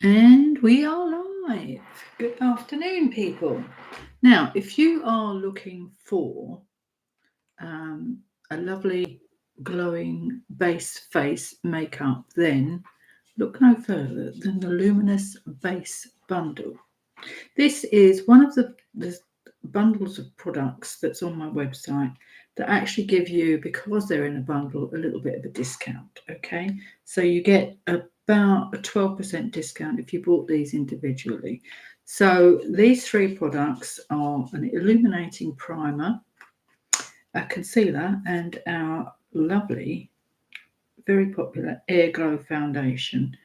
And we are live. Good afternoon, people. Now, if you are looking for um, a lovely glowing base face makeup, then look no further than the Luminous Base Bundle. This is one of the bundles of products that's on my website that actually give you, because they're in a bundle, a little bit of a discount. Okay, so you get about a 12% discount if you bought these individually. So these three products are an illuminating primer, a concealer, and our lovely, very popular Air Glow foundation.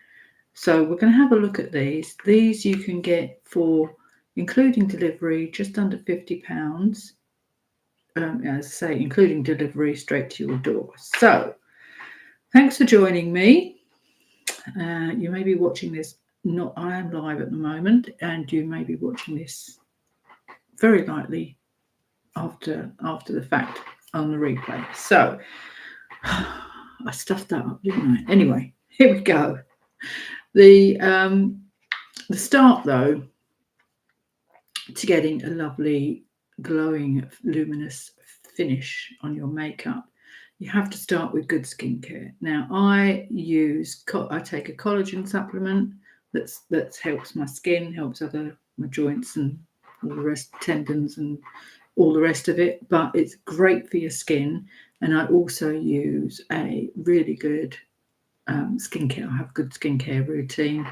So we're going to have a look at these. These you can get for, including delivery, just under £50. As I say, including delivery straight to your door. So thanks for joining me. You may be watching this. Not, I am live at the moment, and you may be watching this very likely after the fact on the replay. So I stuffed that up, didn't I? Anyway, here we go. The start though to getting a lovely glowing luminous finish on your makeup, you have to start with good skincare. Now I take a collagen supplement that helps my skin, helps my joints and all the rest, tendons and all the rest of it, but it's great for your skin. And I also use a really good skincare. I have a good skincare routine.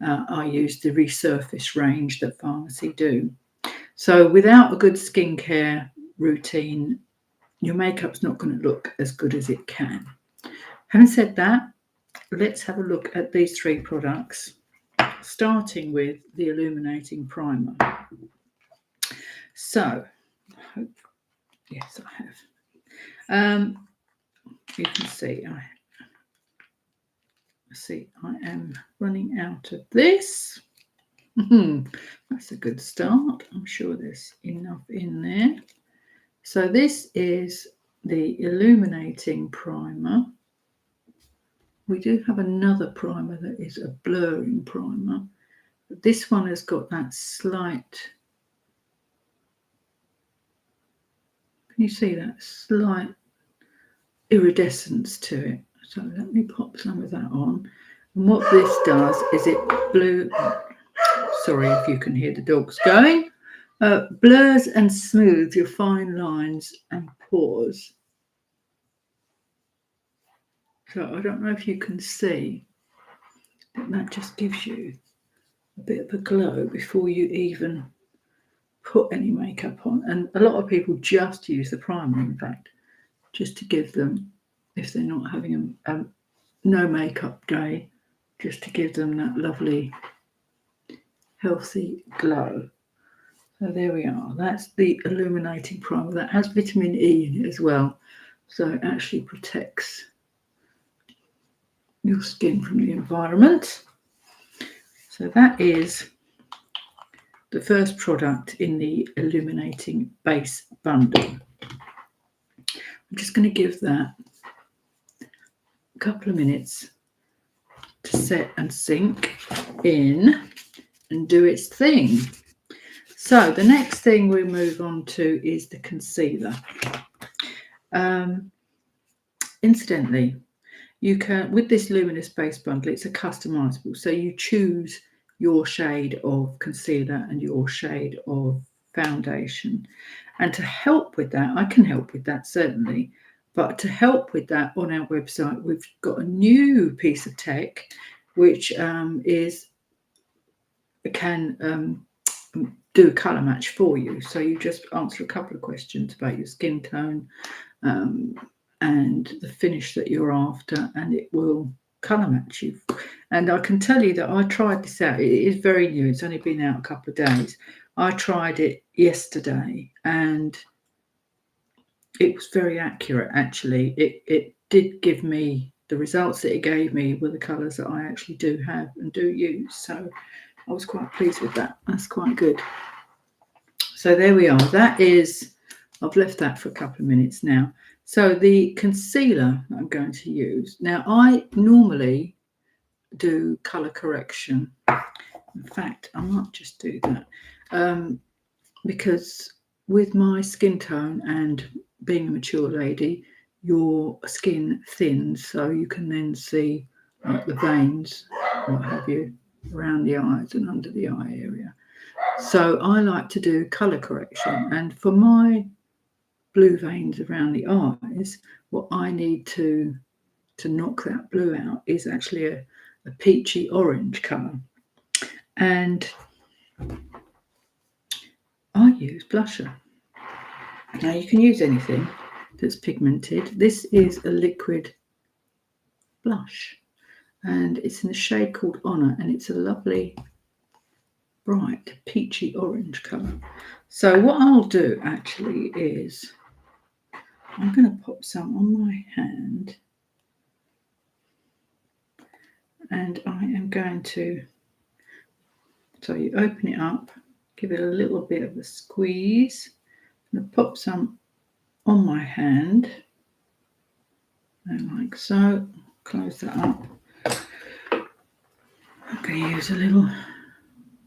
I use the resurface range that pharmacy do. So without a good skincare routine, your makeup's not going to look as good as it can. Having said that, let's have a look at these three products, starting with the illuminating primer. So, yes, I have. You can see I am running out of this. That's a good start. I'm sure there's enough in there. So this is the illuminating primer. We do have another primer that is a blurring primer. But this one has got that slight, can you see that slight iridescence to it? So let me pop some of that on. And what this does is it sorry if you can hear the dogs going, blurs and smooths your fine lines and pores. So I don't know if you can see, but that just gives you a bit of a glow before you even put any makeup on. And a lot of people just use the primer, in fact, just to give them, if they're not having a no makeup day, just to give them that lovely healthy glow. So there we are. That's the illuminating primer. That has vitamin E in it as well, so it actually protects your skin from the environment. So that is the first product in the illuminating base bundle. I'm just going to give that a couple of minutes to set and sink in and do its thing. So the next thing we move on to is the concealer. Incidentally, you can, with this luminous base bundle, it's a customizable. So you choose your shade of concealer and your shade of foundation. And to help with that, I can help with that certainly. But to help with that, on our website, we've got a new piece of tech which can do a colour match for you. So you just answer a couple of questions about your skin tone and the finish that you're after, and it will colour match you. And I can tell you that I tried this out. It is very new. It's only been out a couple of days. I tried it yesterday and it was very accurate, actually. It did give me the results that it gave me were the colours that I actually do have and do use. So I was quite pleased with that. That's quite good. So there we are. That is, I've left that for a couple of minutes now. So the concealer that I'm going to use. Now, I normally do colour correction. In fact, I might just do that because with my skin tone and being a mature lady, your skin thins, so you can then see like the veins, what have you, around the eyes and under the eye area. So I like to do colour correction, and for my blue veins around the eyes, what I need to knock that blue out is actually a peachy orange colour. And I use blusher. Now you can use anything that's pigmented. This is a liquid blush and it's in a shade called Honor, and it's a lovely bright peachy orange colour. So what I'll do actually is I'm going to pop some on my hand, and I am going to, so you open it up, give it a little bit of a squeeze, and pop some on my hand, and like so. Close that up. I'm going to use a little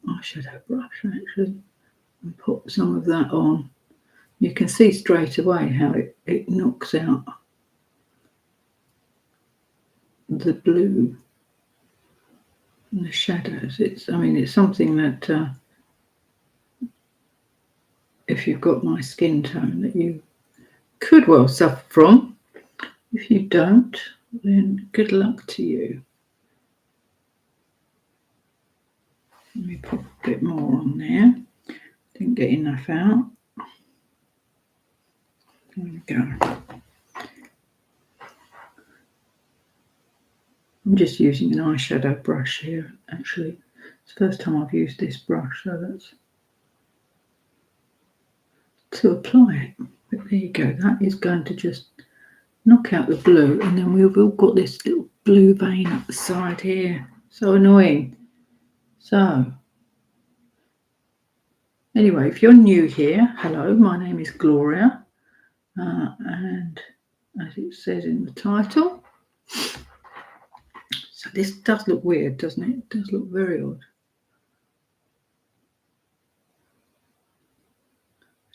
eyeshadow brush actually and put some of that on. You can see straight away how it knocks out the blue and the shadows. It's something that if you've got my skin tone that you could well suffer from. If you don't, then good luck to you. Let me put a bit more on there. Didn't get enough out. There we go. I'm just using an eyeshadow brush here, actually. It's the first time I've used this brush, so that's to apply it. But there you go. That is going to just knock out the blue, and then we've all got this little blue vein up the side here. So annoying. So anyway, if you're new here, hello, my name is Gloria, and as it says in the title, so this does look weird, doesn't it? It does look very odd.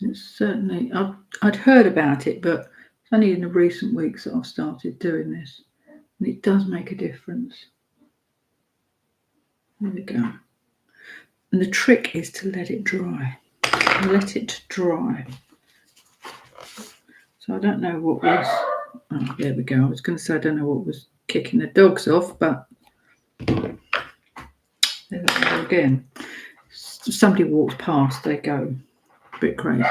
It's certainly, I'd heard about it, but it's only in the recent weeks that I've started doing this, and it does make a difference. There we go. And the trick is to let it dry. Let it dry. So I don't know what was, oh, there we go. I was going to say I don't know what was kicking the dogs off, but there we go again. Somebody walks past, they go a bit crazy.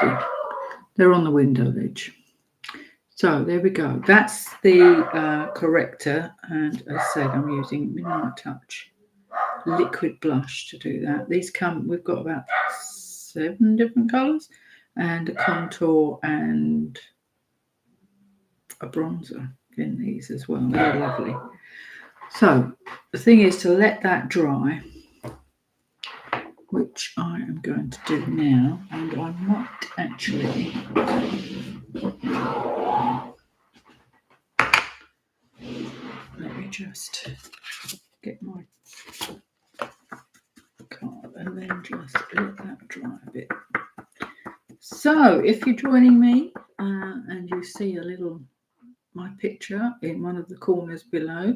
They're on the window ledge. So there we go. That's the corrector, and as I said, I'm using Midnight Touch liquid blush to do that. These come, we've got about 7 different colours, and a contour and a bronzer in these as well. They're lovely. So the thing is to let that dry, which I am going to do now, and I might actually let me just get my card and then just let that dry a bit. So if you're joining me and you see a little my picture in one of the corners below,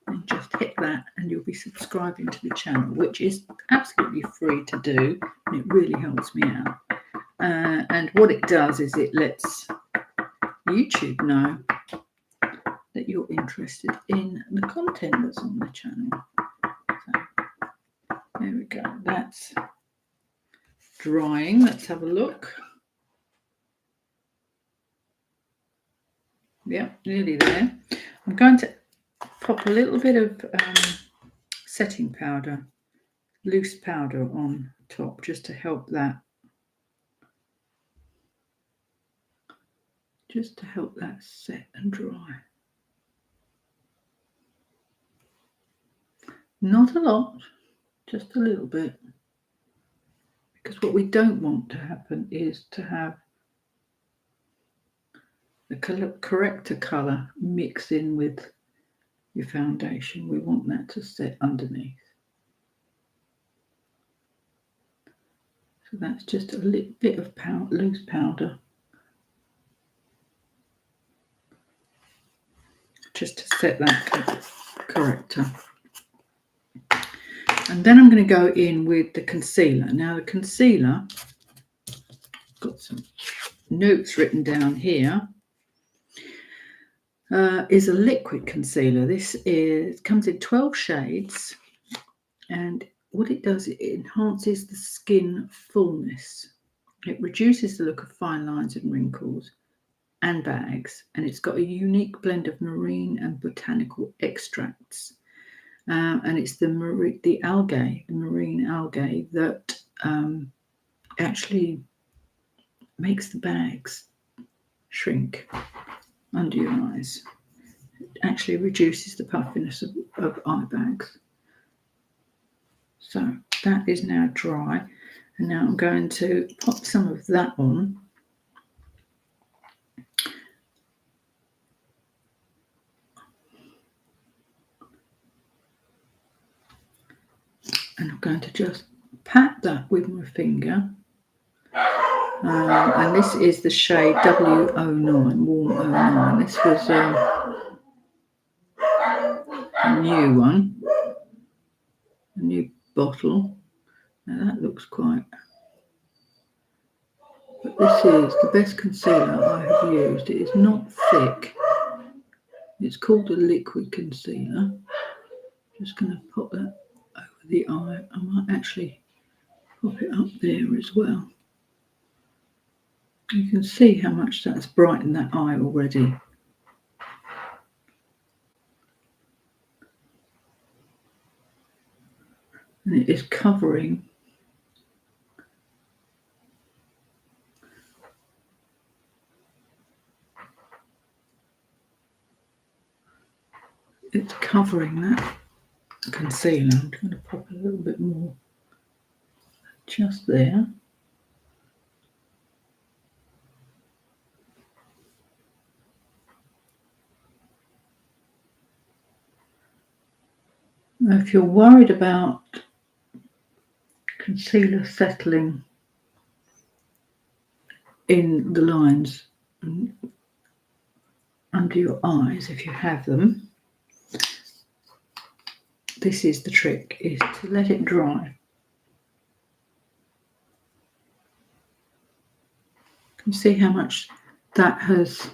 and just hit that and you'll be subscribing to the channel, which is absolutely free to do, and it really helps me out. And what it does is it lets YouTube know that you're interested in the content that's on the channel. So there we go. That's drying. Let's have a look. Yep, nearly there. I'm going to pop a little bit of setting powder, loose powder on top, just to help that, set and dry. Not a lot, just a little bit, because what we don't want to happen is to have the corrector colour mix in with your foundation. We want that to set underneath. So that's just a little bit of loose powder, just to set that corrector. And then I'm going to go in with the concealer. Now the concealer, got some notes written down here, is a liquid concealer. This comes in 12 shades, and what it does, it enhances the skin fullness. It reduces the look of fine lines and wrinkles and bags, and it's got a unique blend of marine and botanical extracts. And it's the marine algae that actually makes the bags shrink under your eyes. It actually reduces the puffiness of eye bags. So that is now dry, and now I'm going to pop some of that on. And I'm going to just pat that with my finger. And this is the shade W09, Warm 09. This was a new one, a new bottle. Now that looks quite... But this is the best concealer I have used. It is not thick. It's called a liquid concealer. Just going to pop that over the eye. I might actually pop it up there as well. You can see how much that's brightened that eye already. And it is covering that concealer. I'm going to pop a little bit more just there. Now, if you're worried about concealer settling in the lines under your eyes, if you have them, this is the trick, is to let it dry. You can see how much that has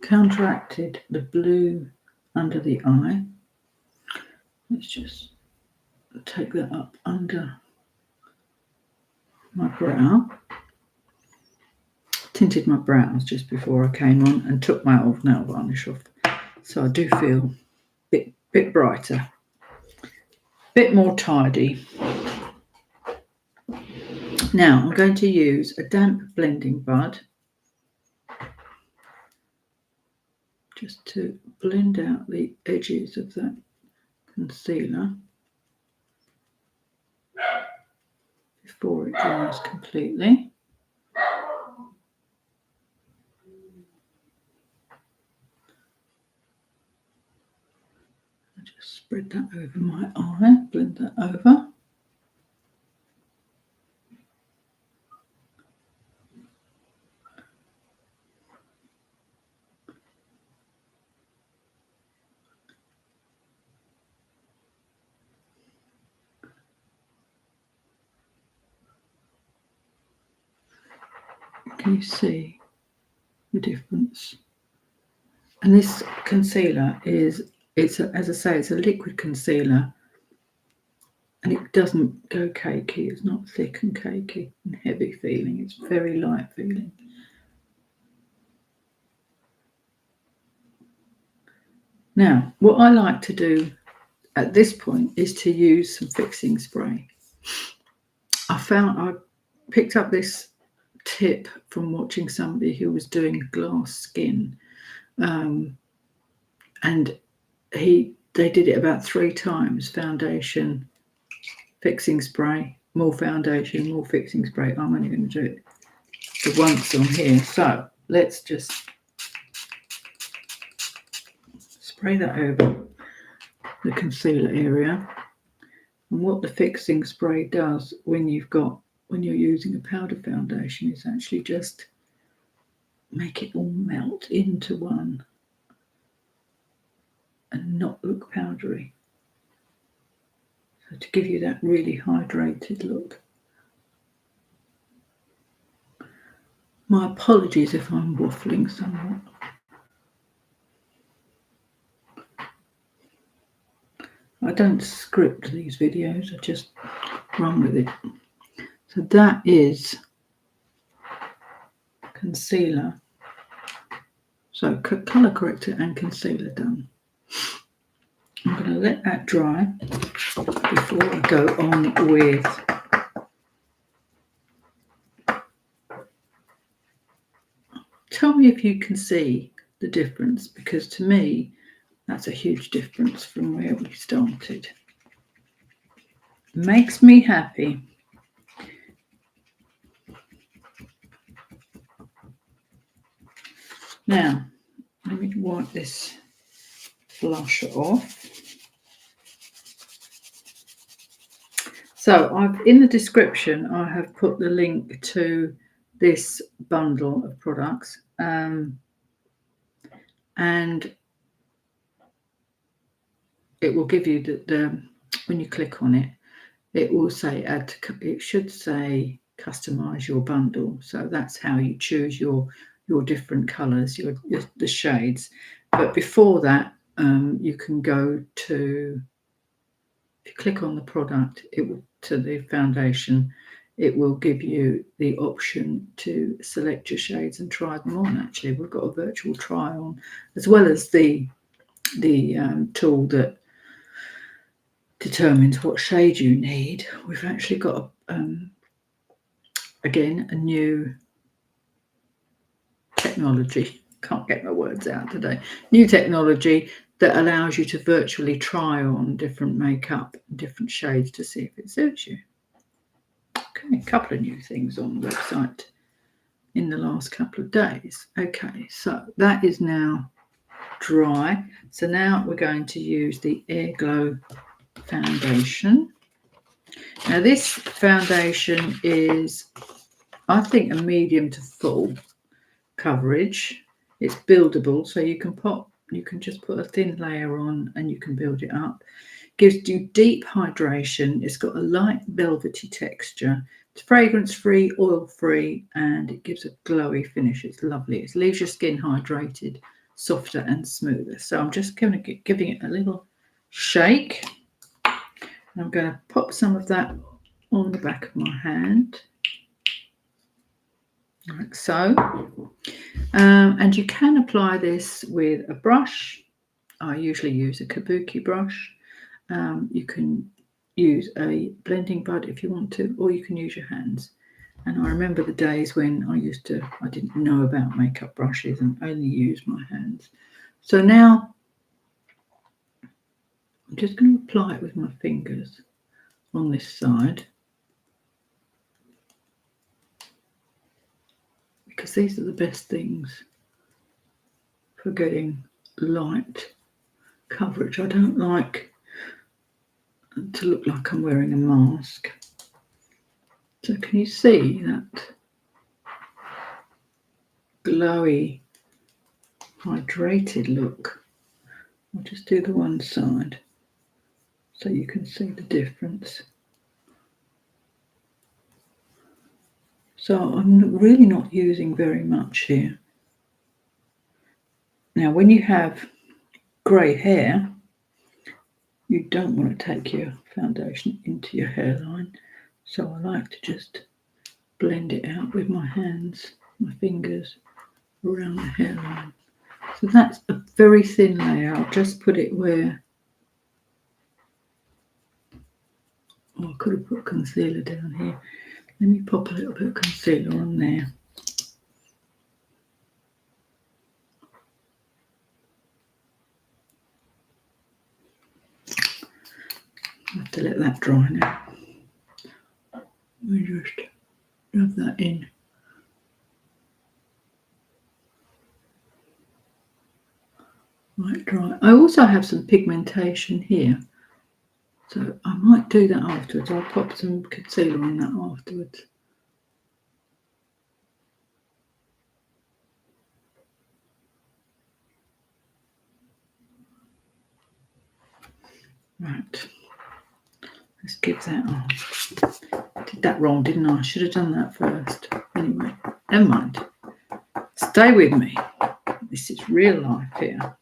counteracted the blue under the eye. Let's just take that up under my brow. Tinted my brows just before I came on and took my old nail varnish off, so I do feel a bit brighter, bit more tidy. Now I'm going to use a damp blending bud just to blend out the edges of that concealer before it dries completely. I just spread that over my eye, blend that over. Can you see the difference? And this concealer as I say, it's a liquid concealer, and it doesn't go cakey. It's not thick and cakey and heavy feeling. It's very light feeling. Now, what I like to do at this point is to use some fixing spray. I picked up this tip from watching somebody who was doing glass skin, and they did it about 3 times: foundation, fixing spray, more foundation, more fixing spray. I'm only going to do it the once on here, so let's just spray that over the concealer area. And what the fixing spray does when you're using a powder foundation is actually just make it all melt into one and not look powdery. So to give you that really hydrated look. My apologies if I'm waffling somewhat. I don't script these videos, I just run with it. So that is concealer. So colour corrector and concealer done. I'm going to let that dry before I go on with tell me if you can see the difference, because to me that's a huge difference from where we started. Makes me happy. Now, let me wipe this blusher off. So in the description, I have put the link to this bundle of products. And it will give you the when you click on it, it will say it should say customize your bundle. So that's how you choose your different colors, the shades. But before that, you can go to, if you click on the product, to the foundation, it will give you the option to select your shades and try them on. Actually, we've got a virtual try on, as well as the tool that determines what shade you need. We've actually got again a new technology, can't get my words out today, new technology that allows you to virtually try on different makeup, different shades to see if it suits you. Okay, a couple of new things on the website in the last couple of days. Okay, so that is now dry. So now we're going to use the Air Glow foundation. Now this foundation is, I think, a medium to full coverage. It's buildable, so you can just put a thin layer on and you can build it up. Gives you deep hydration. It's got a light velvety texture. It's fragrance free, oil free, and it gives a glowy finish. It's lovely. It leaves your skin hydrated, softer and smoother. So I'm just going to giving it a little shake. And I'm going to pop some of that on the back of my hand, like so. And you can apply this with a brush. I usually use a kabuki brush. You can use a blending bud if you want to, or you can use your hands. And I remember the days when I didn't know about makeup brushes and only use my hands. So now I'm just going to apply it with my fingers on this side, because these are the best things for getting light coverage. I don't like to look like I'm wearing a mask. So can you see that glowy, hydrated look? I'll just do the one side so you can see the difference. So I'm really not using very much here. Now, when you have grey hair, you don't want to take your foundation into your hairline. So I like to just blend it out with my hands, my fingers, around the hairline. So that's a very thin layer. I'll just put it where, I could have put concealer down here. Let me pop a little bit of concealer on there. I have to let that dry now. Let me just rub that in. Right, dry. I also have some pigmentation here, so I might do that afterwards. I'll pop some concealer on that afterwards. Right, let's give that on. Did that wrong, didn't I? Should have done that first. Anyway, never mind. Stay with me. This is real life here.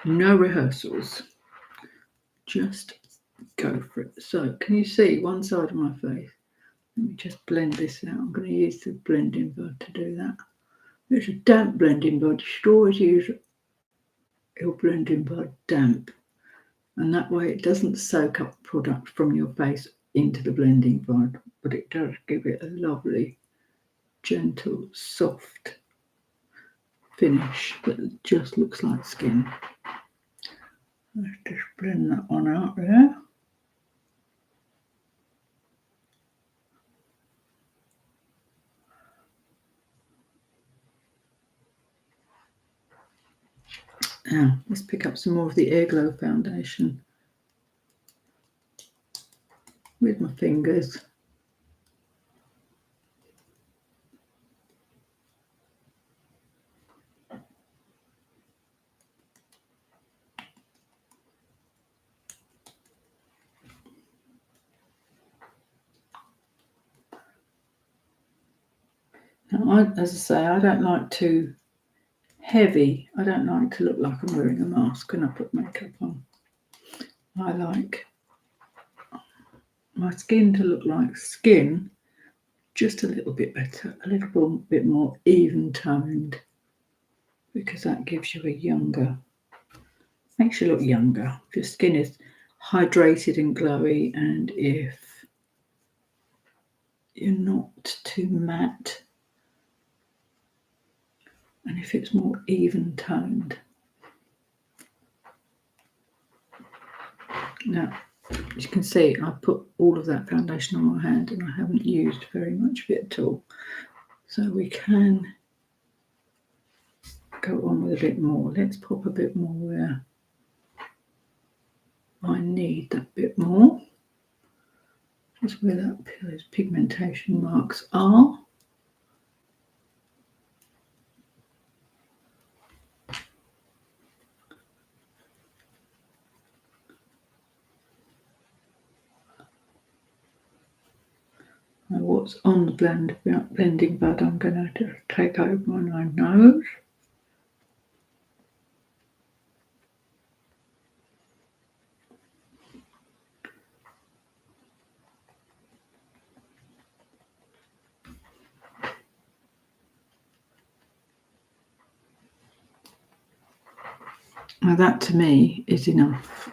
No rehearsals. Just go for it. So, can you see one side of my face? Let me just blend this out. I'm going to use the blending bud to do that. It's a damp blending bud. You should always use your blending bud damp. And that way it doesn't soak up product from your face into the blending bud, but it does give it a lovely, gentle, soft finish that just looks like skin. Let's just blend that one out there. Now, let's pick up some more of the Air Glow foundation with my fingers. Now, as I say, I don't like too heavy. I don't like to look like I'm wearing a mask when I put makeup on. I like my skin to look like skin, just a little bit better, a little bit more even toned, because that gives you a younger, makes you look younger. If your skin is hydrated and glowy, and if you're not too matte, and if it's more even toned. Now, as you can see, I put all of that foundation on my hand and I haven't used very much of it at all. So we can go on with a bit more. Let's pop a bit more where I need that bit more. Just where those pigmentation marks are. Now what's on the blending bud, I'm going to take over my nose. Now that to me is enough.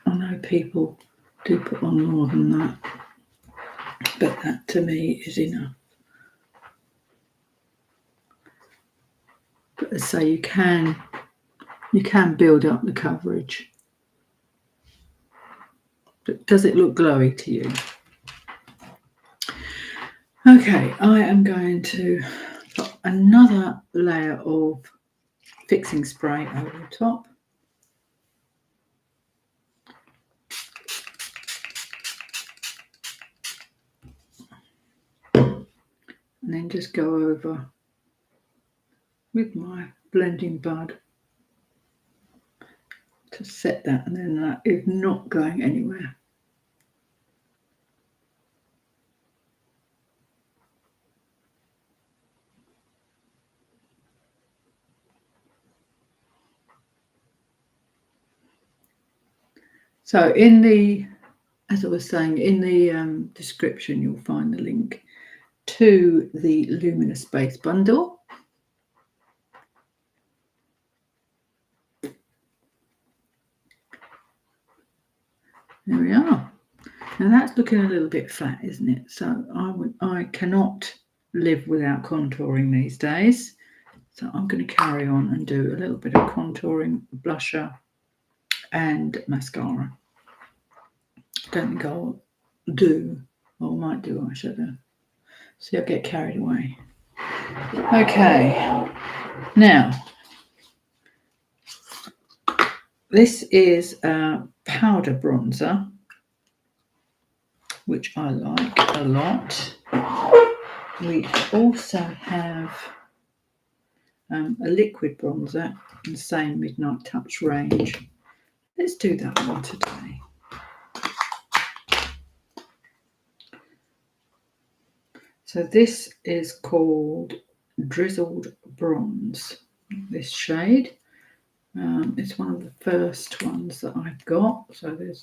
I know people do put on more than that, but that to me is enough. But as I say, you can build up the coverage. But does it look glowy to you? Okay, I am going to put another layer of fixing spray over the top. And then just go over with my blending bud to set that, and then that is not going anywhere. So in the, as I was saying, in the description, you'll find the link to the Luminous Base Bundle. There we are. Now that's looking a little bit flat, isn't it? So I cannot live without contouring these days. So I'm going to carry on and do a little bit of contouring, blusher, and mascara. Don't think I'll do, or might do eyeshadow. See, I'll get carried away. Okay, now this is a powder bronzer, which I like a lot. We also have a liquid bronzer in the same Midnight Touch range. Let's do that one today. So this is called Drizzled Bronze, this shade. It's one of the first ones that I've got. So there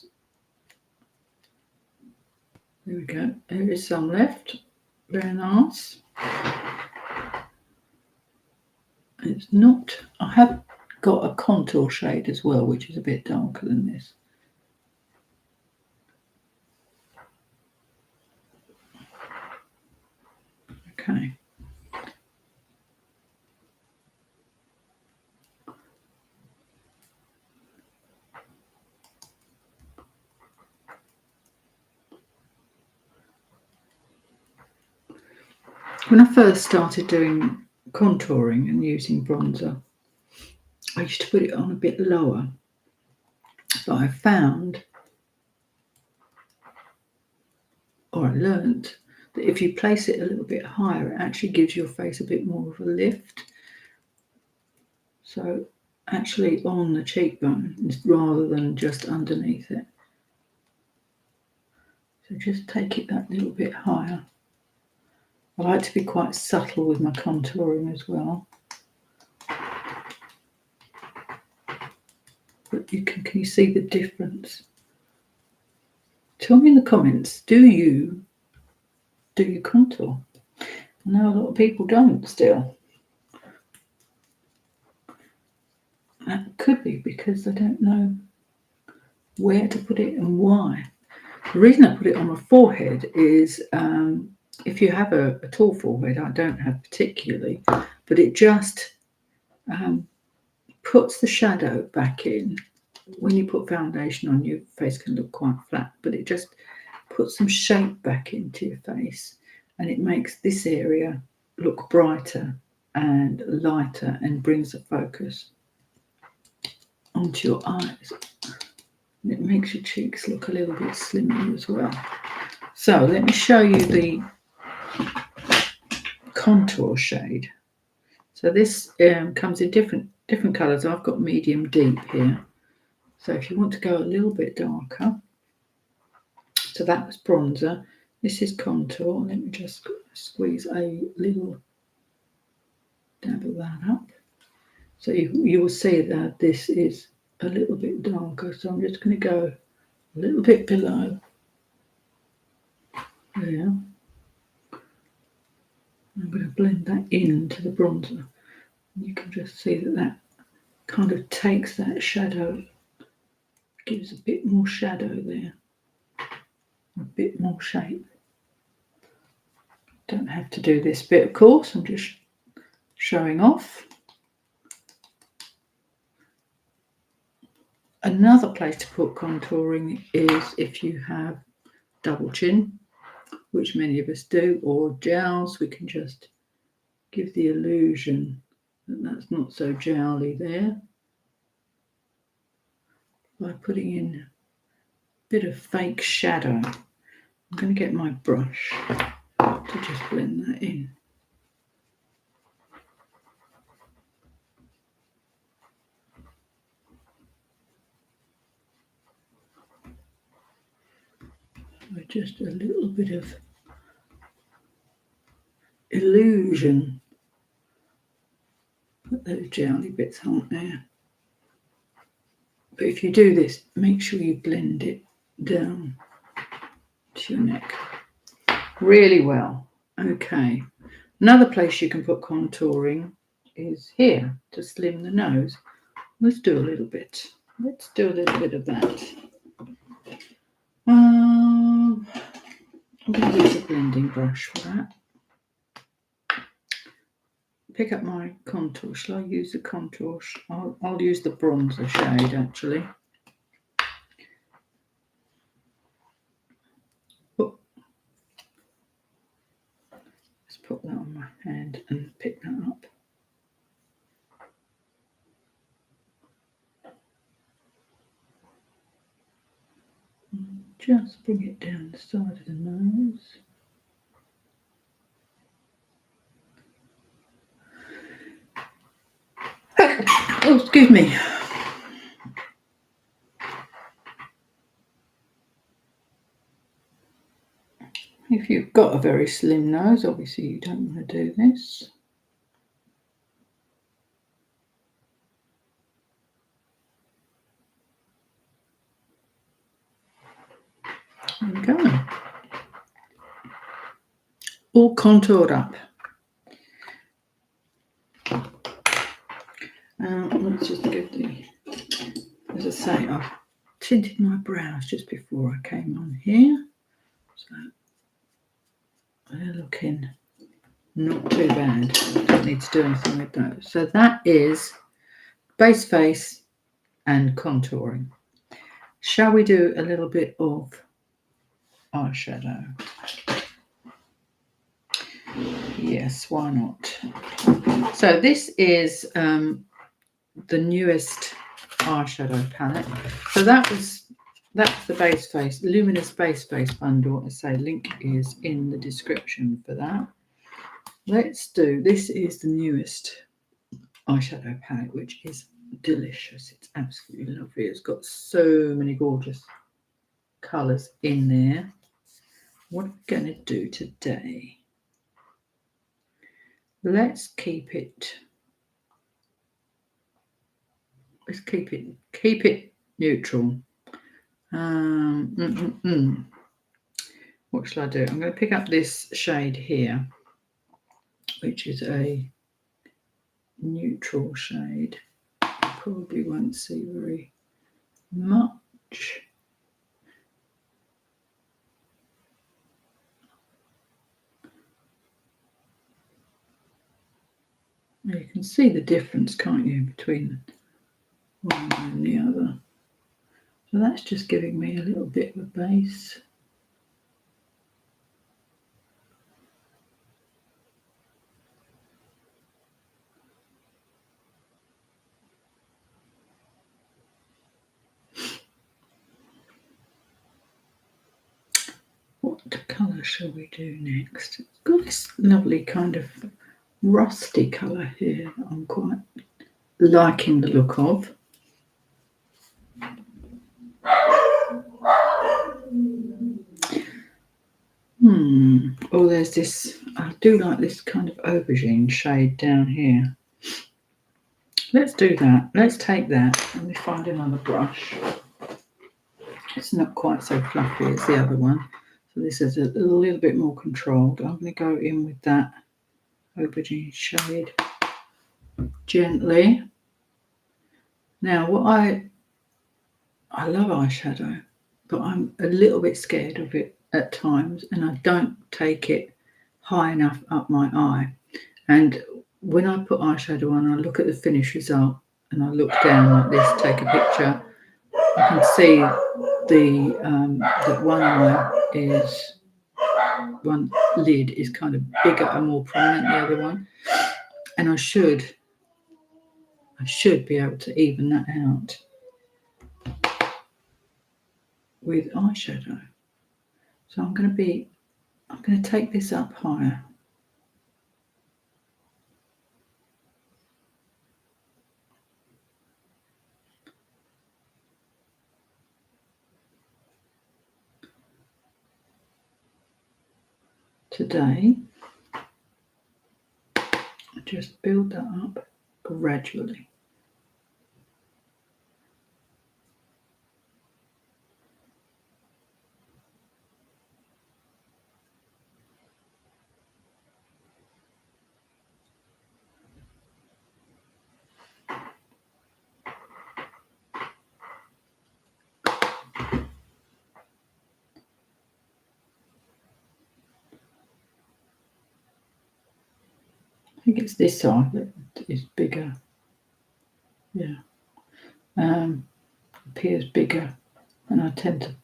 we go. There is some left. Very nice. It's not, I have got a contour shade as well, which is a bit darker than this. Okay. When I first started doing contouring and using bronzer, I used to put it on a bit lower. But I found, or I learned, that if you place it a little bit higher, it actually gives your face a bit more of a lift. So actually on the cheekbone rather than just underneath it. So just take it that little bit higher. I like to be quite subtle with my contouring as well. But can you see the difference? Tell me in the comments, do you contour? I know a lot of people don't still. That could be because they don't know where to put it and why. The reason I put it on my forehead is if you have a tall forehead, I don't have particularly, but it just puts the shadow back in. When you put foundation on, your face can look quite flat, but it just puts some shape back into your face, and it makes this area look brighter and lighter and brings the focus onto your eyes. And it makes your cheeks look a little bit slimmer as well. So let me show you the contour shade. So this comes in different colours. I've got medium deep here. So if you want to go a little bit darker, so that was bronzer. This is contour. Let me just squeeze a little dab of that up. So you will see that this is a little bit darker. So I'm just going to go a little bit below there. I'm going to blend that into the bronzer. You can just see that kind of takes that shadow, gives a bit more shadow there, a bit more shape. Don't have to do this bit, of course. I'm just showing off. Another place to put contouring is if you have double chin, which many of us do, or jowls. We can just give the illusion that that's not so jowly there by putting in a bit of fake shadow. I'm going to get my brush to just blend that in. With just a little bit of illusion that those jowly bits aren't there. But if you do this, make sure you blend it down to your neck really well. Okay. Another place you can put contouring is here to slim the nose. Let's do a little bit. Let's do a little bit of that. I'm going to use a blending brush for that. Pick up my contour. Shall I use the contour? I'll use the bronzer shade actually. put that on my hand and pick that up. Just bring it down the side of the nose. Oh, excuse me. If you've got a very slim nose, obviously you don't want to do this. There we go. All contoured up. Let's just get as I say, I've tinted my brows just before I came on here. So they're looking not too bad. Don't need to do anything with those. So that is base face and contouring. Shall we do a little bit of eyeshadow? Yes, why not? So this is the newest eyeshadow palette. So that's the base face, luminous base face bundle. I say link is in the description for that. Let's do, this is the newest eyeshadow palette, which is delicious. It's absolutely lovely. It's got so many gorgeous colours in there. What I'm going to do today, let's keep it neutral. What shall I do? I'm going to pick up this shade here, which is a neutral shade. Probably won't see very much. You can see the difference, can't you, between one and the other. So that's just giving me a little bit of a base. What colour shall we do next? It's got this lovely kind of rusty colour here that I'm quite liking the look of. Oh, there's this, I do like this kind of aubergine shade down here. Let's do that. Let's take that. Let me find another brush. It's not quite so fluffy as the other one. So this is a little bit more controlled. I'm going to go in with that aubergine shade gently. Now, what I love eyeshadow, but I'm a little bit scared of it at times, and I don't take it high enough up my eye. And when I put eyeshadow on, I look at the finished result and I look down like this, take a picture. I can see that one lid is kind of bigger and more prominent than the other one, and I should be able to even that out with eyeshadow. So I'm going to take this up higher. Today, just build that up gradually. I think it's this side that is bigger. Yeah. Appears bigger, and I tend to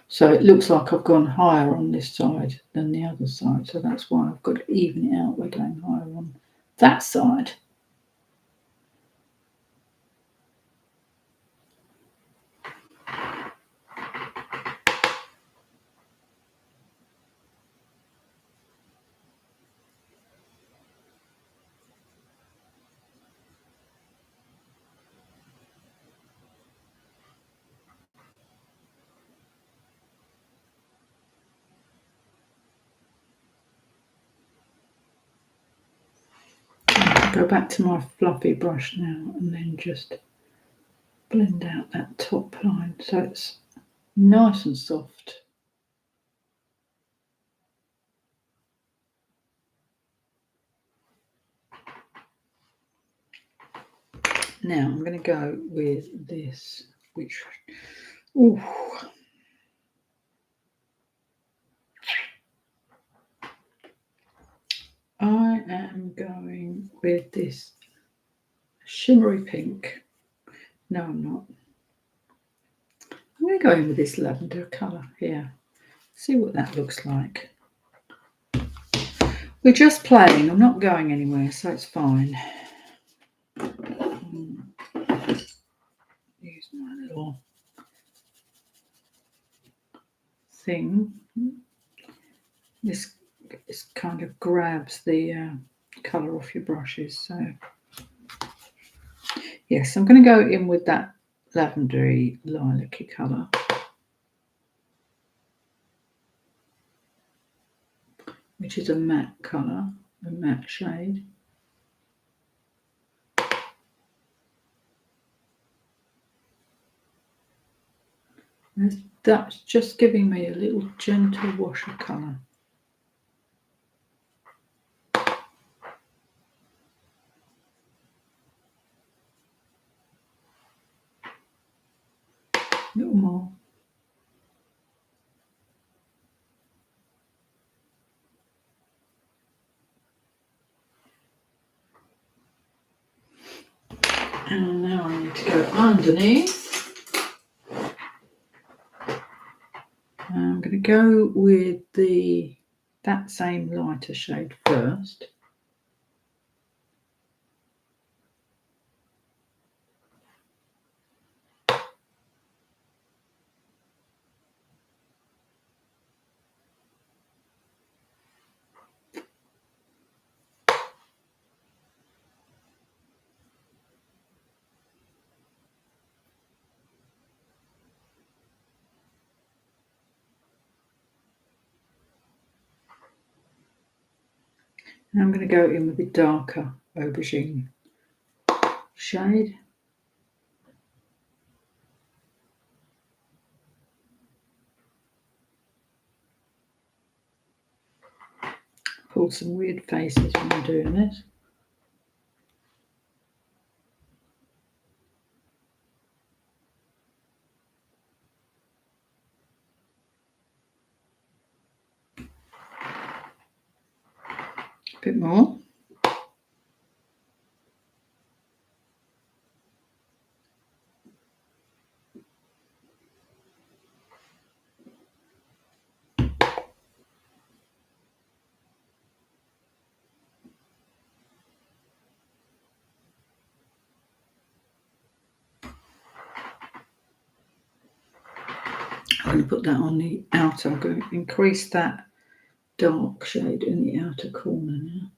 So it looks like I've gone higher on this side than the other side. So that's why I've got to even it out. We're going higher on that side. Go back to my fluffy brush now and then just blend out that top line so it's nice and soft. Now I'm going to go with this, which, ooh, I am going with this shimmery pink. No, I'm not. I'm going to go in with this lavender colour here. See what that looks like. We're just playing. I'm not going anywhere, so it's fine. Use my little thing. This kind of grabs the colour off your brushes. So yes, I'm going to go in with that lavendery lilac-y colour. Which is a matte colour, a matte shade. That's just giving me a little gentle wash of colour. A little more. And now I need to go underneath. I'm going to go with that same lighter shade first. And I'm going to go in with the darker aubergine shade. Pull some weird faces when I'm doing this. A bit more. I'm going to put that on the outer. I'm going to increase that dark shade in the outer corner now.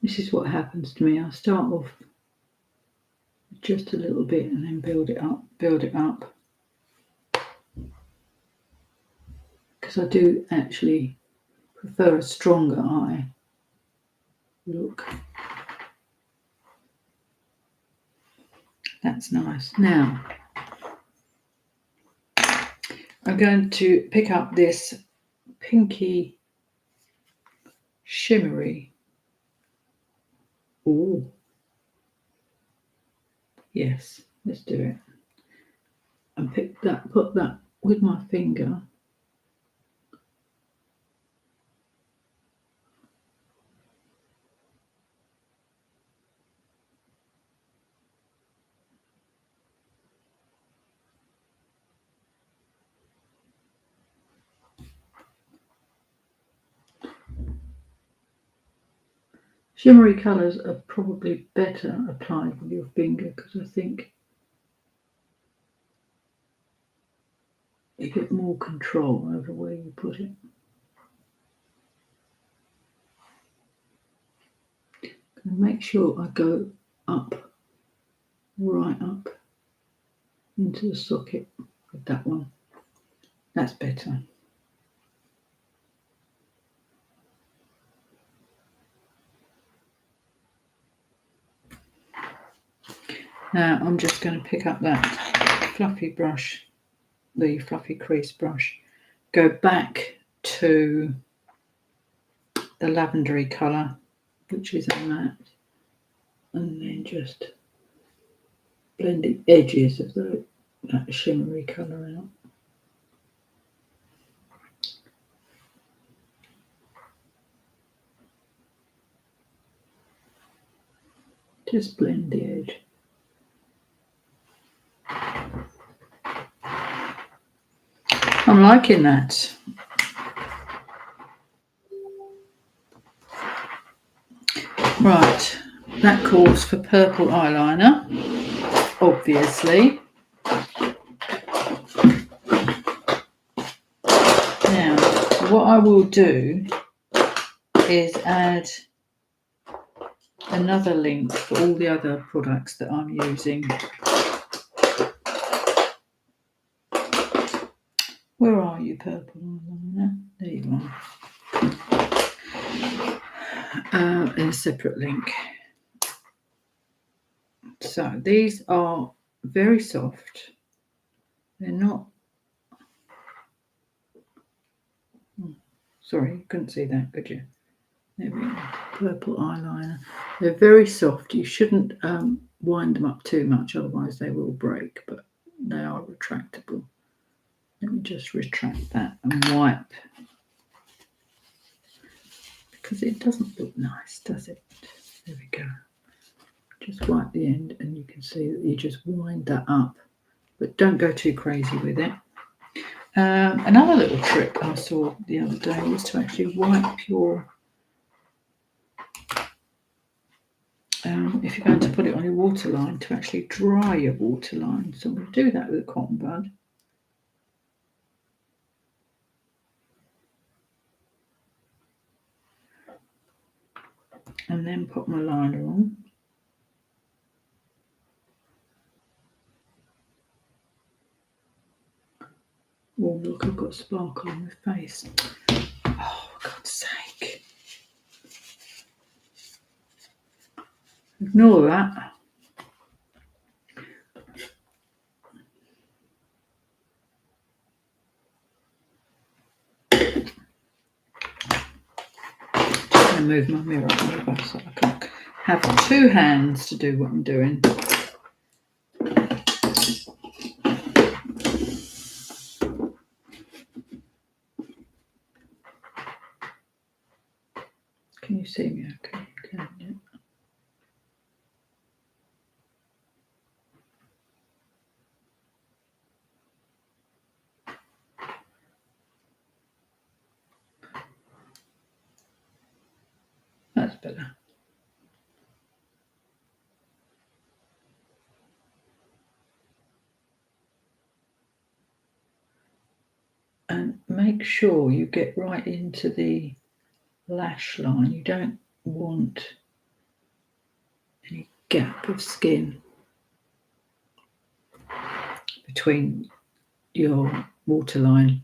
This is what happens to me. I start off with just a little bit and then build it up. Because I do actually prefer a stronger eye look. That's nice. Now, I'm going to pick up this pinky shimmery. Oh, yes, let's do it. And put that with my finger. Shimmery colours are probably better applied with your finger because I think you get more control over where you put it. And make sure I go up, right up into the socket with that one. That's better. Now I'm just going to pick up that fluffy brush, the fluffy crease brush, go back to the lavendery colour, which is a matte, and then just blend the edges of that shimmery colour out. Just blend the edge. I'm liking that. Right, that calls for purple eyeliner, obviously. Now, what I will do is add another link for all the other products that I'm using. Where are you, purple eyeliner? There you are. In a separate link. So these are very soft. They're not. Sorry, you couldn't see that, could you? There we go. Purple eyeliner. They're very soft. You shouldn't wind them up too much, otherwise they will break, but they are retractable. Let me just retract that and wipe, because it doesn't look nice, does it? There we go. Just wipe the end and you can see that you just wind that up, but don't go too crazy with it. Another little trick I saw the other day was to actually wipe your if you're going to put it on your waterline, to actually dry your waterline. So I'm going to do that with a cotton bud. And then put my liner on. Oh, look, I've got sparkle on my face. Oh, for God's sake. Ignore that. I'm going to move my mirror over so I can have two hands to do what I'm doing. Can you see me okay? Can you? That's better. And make sure you get right into the lash line. You don't want any gap of skin between your waterline,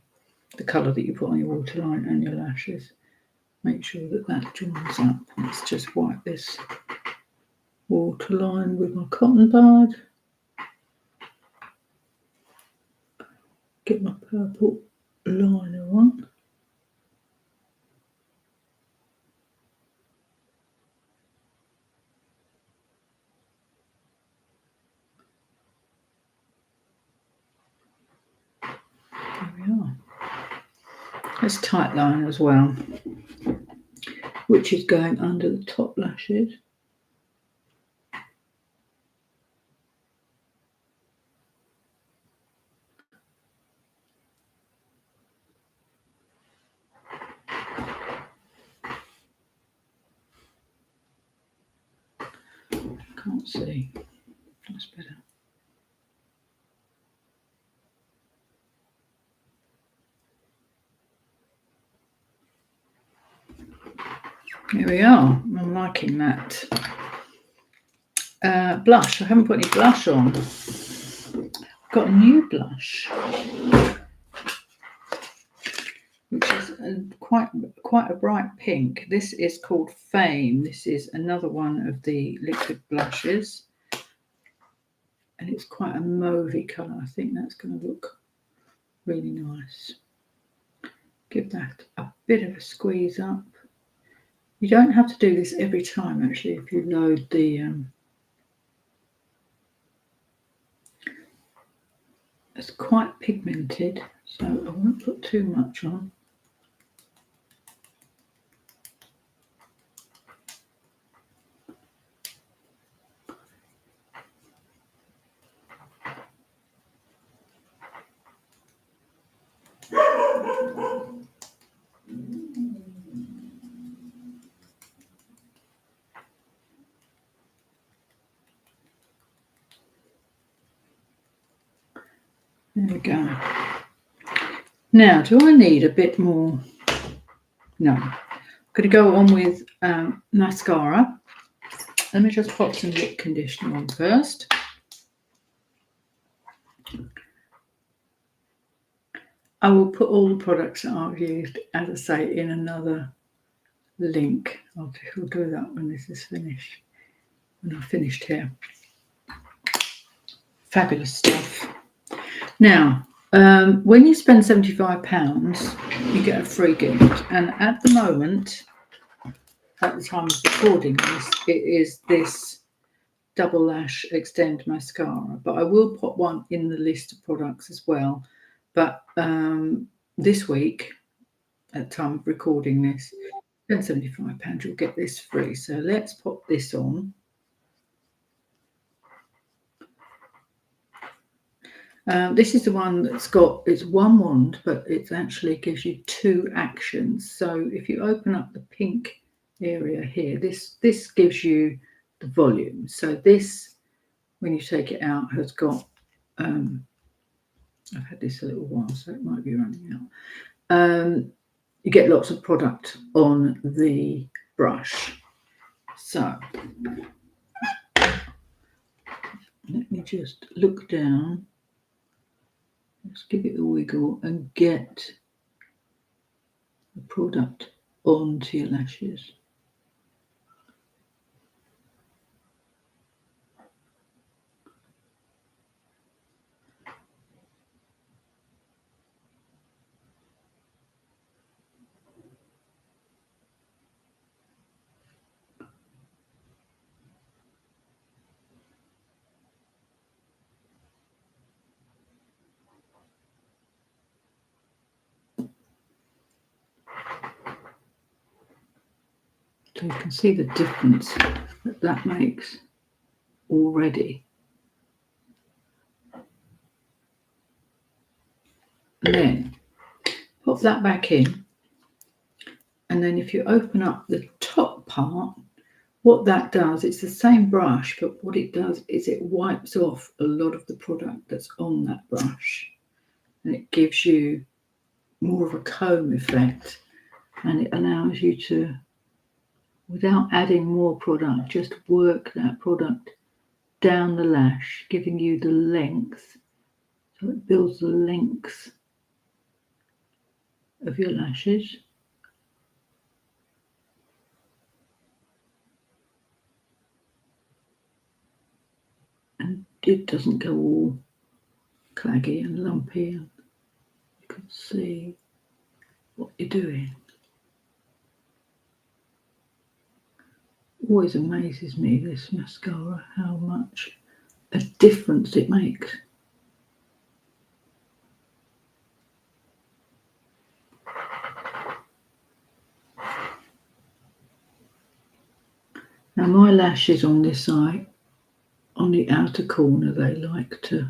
the colour that you put on your waterline, and your lashes. Make sure that that joins up. Let's just wipe this waterline with my cotton bud. get my purple liner on. There we are. Let's tight line as well, which is going under the top lashes. Can't see. That's better. Here we are. I'm liking that. Blush. I haven't put any blush on. I've got a new blush, which is quite a bright pink. This is called Fame. This is another one of the liquid blushes, and it's quite a mauvey colour. I think that's going to look really nice. Give that a bit of a squeeze up. You don't have to do this every time, actually, if you load the it's quite pigmented, so I won't put too much on. There we go. Now, do I need a bit more? No. I'm going to go on with mascara. Let me just pop some lip conditioner on first. I will put all the products that I've used, as I say, in another link. I'll do that when this is finished, when I've finished here. Fabulous stuff. Now, when you spend £75, you get a free gift. And at the moment, at the time of recording this, it is this Double Lash Extend Mascara. But I will put one in the list of products as well. But this week, at the time of recording this, spend £75, you'll get this free. So let's pop this on. This is the one that's got, it's one wand, but it actually gives you two actions. So if you open up the pink area here, this gives you the volume. So this, when you take it out, has got, I've had this a little while, so it might be running out. You get lots of product on the brush. So let me just look down. Let's give it a wiggle and get the product onto your lashes. So you can see the difference that makes already. And then pop that back in. And then if you open up the top part, what that does, it's the same brush, but what it does is it wipes off a lot of the product that's on that brush. And it gives you more of a comb effect. And it allows you to, without adding more product, just work that product down the lash, giving you the length. So it builds the length of your lashes. And it doesn't go all claggy and lumpy. see what you're doing. Always amazes me, this mascara, how much a difference it makes. Now my lashes on this eye, on the outer corner, they like to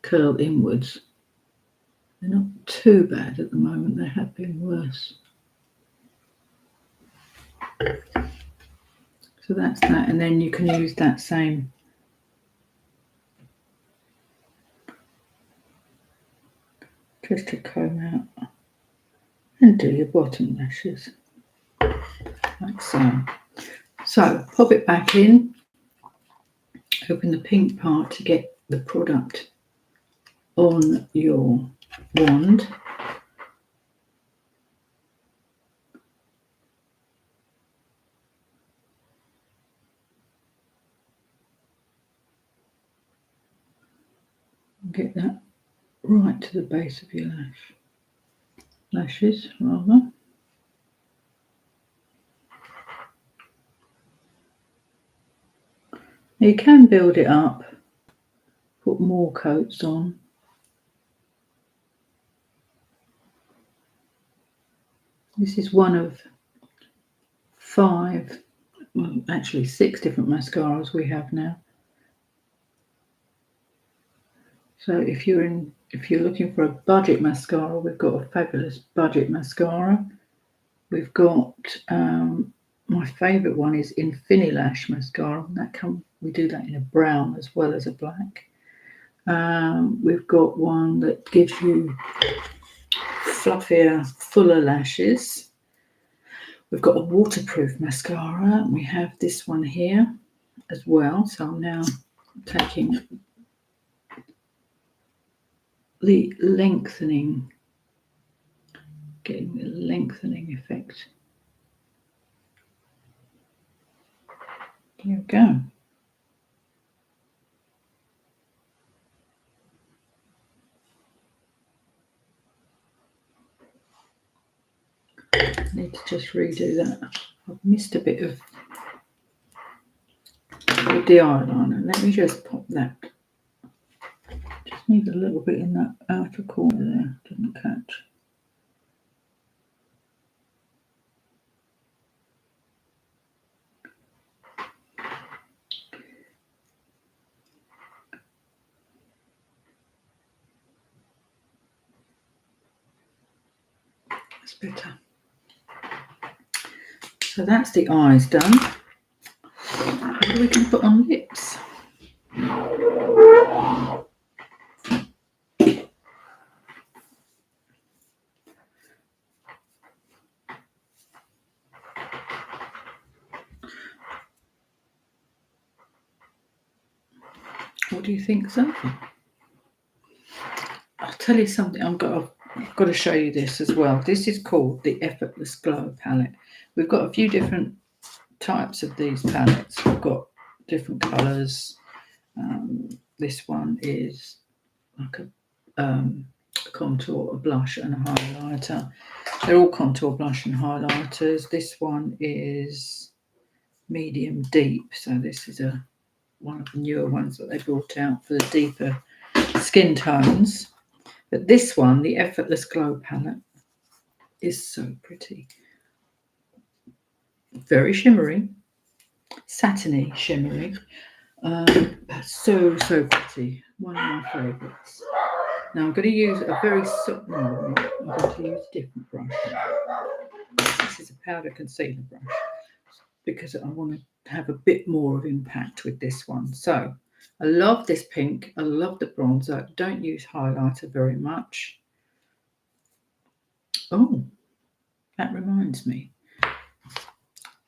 curl inwards. They're not too bad at the moment, they have been worse. So that's that, and then you can use that same just to comb out and do your bottom lashes, like so. So pop it back in, open the pink part to get the product on your wand. Get that right to the base of your lashes rather. You can build it up, put more coats on. This is one of 5, well, actually 6 different mascaras we have now. So if you're looking for a budget mascara, we've got a fabulous budget mascara. We've got my favourite one is Infinilash mascara. We do that in a brown as well as a black. We've got one that gives you fluffier, fuller lashes. We've got a waterproof mascara. We have this one here as well. So I'm now taking the lengthening, getting the lengthening effect. There we go. I need to just redo that. I've missed a bit of the eyeliner. Let me just pop that. Just need a little bit in that outer corner there. Didn't catch. That's better. So that's the eyes done. What are we going to put on lips? What do you think, Sophie? I'll tell you something. I've got to show you this as well. This is called the Effortless Glow palette. We've got a few different types of these palettes. We've got different colours. This one is like a contour, a blush and a highlighter. They're all contour, blush and highlighters. This one is medium deep. So this is one of the newer ones that they brought out for the deeper skin tones. But this one, the Effortless Glow palette, is so pretty. Very shimmery, satiny shimmery. So pretty. One of my favourites. Now I'm going to use a very I'm going to use a different brush. This is a powder concealer brush because I want to have a bit more of impact with this one. So I love this pink. I love the bronzer. Don't use highlighter very much. Oh, that reminds me.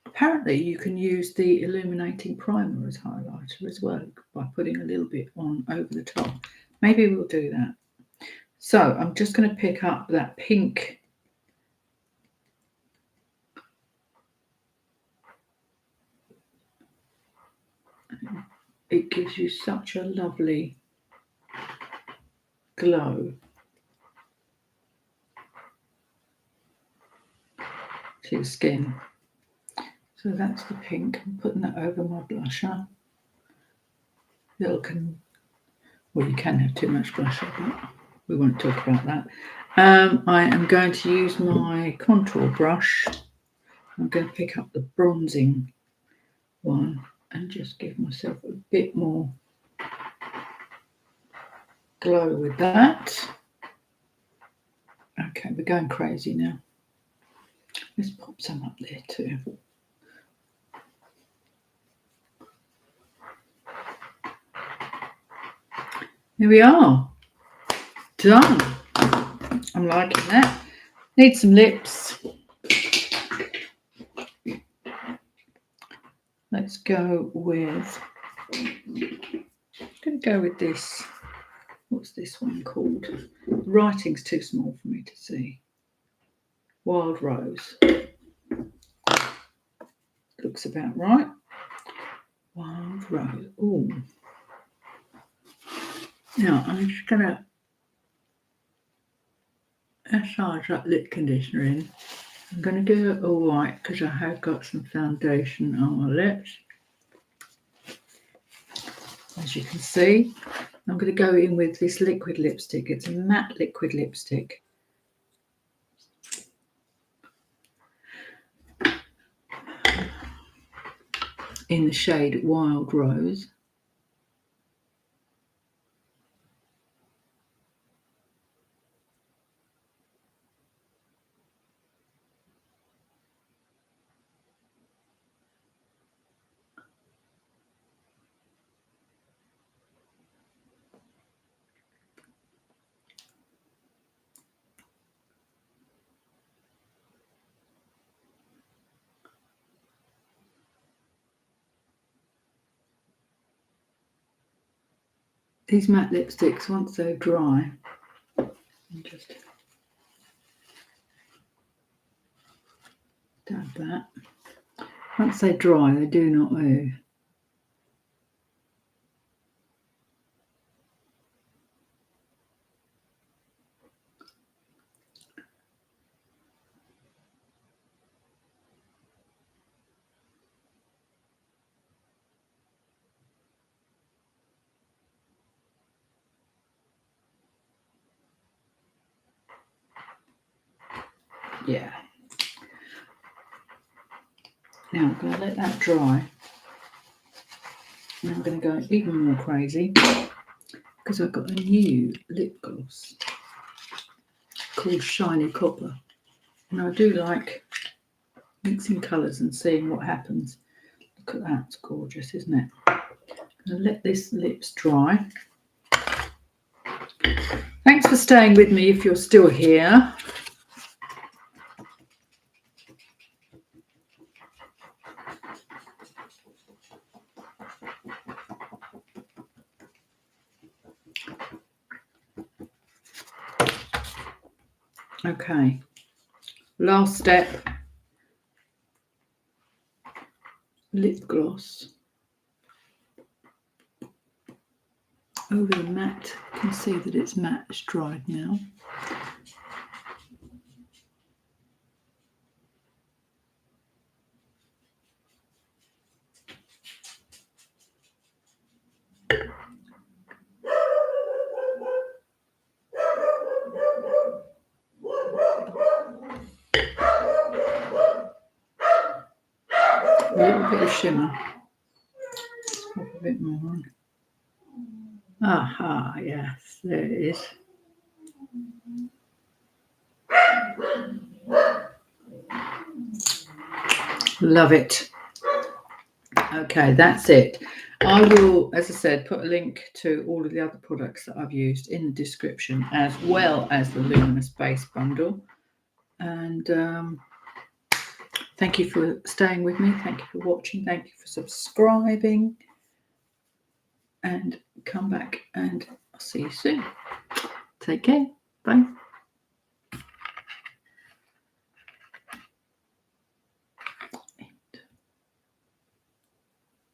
Apparently you can use the illuminating primer as highlighter as well by putting a little bit on over the top. Maybe we'll do that. So I'm just going to pick up that pink it gives you such a lovely glow. to your skin. So that's the pink. I'm putting that over my blusher. Well, you can have too much blusher, but we won't talk about that. I am going to use my contour brush. I'm going to pick up the bronzing one and just give myself a bit more glow with that. Okay, we're going crazy now. Let's pop some up there too. Here we are. Done. I'm liking that. Need some lips. Let's go with, I'm going to go with this. What's this one called? The writing's too small for me to see. Wild Rose. Looks about right. Wild Rose. Oh. Now, I'm just going to massage that lip conditioner in. I'm going to do it all white because I have got some foundation on my lips. As you can see, I'm going to go in with this liquid lipstick. It's a matte liquid lipstick. In the shade Wild Rose. These matte lipsticks, once they're dry, just dab that. Once they're dry, they do not move. Yeah. Now I'm going to let that dry. Now I'm going to go even more crazy because I've got a new lip gloss called Shiny Copper. And I do like mixing colours and seeing what happens. Look at that, it's gorgeous, isn't it? I'm going to let this lips dry. Thanks for staying with me if you're still here. Okay, last step, lip gloss over the matte. You can see that it's matte, it's dried now. A little bit of shimmer. Pop a bit more on. Aha, yes, there it is. Love it. Okay, that's it. I will, as I said, put a link to all of the other products that I've used in the description, as well as the Luminous Base Bundle. And thank you for staying with me. Thank you for watching. Thank you for subscribing. And come back and I'll see you soon. Take care. Bye.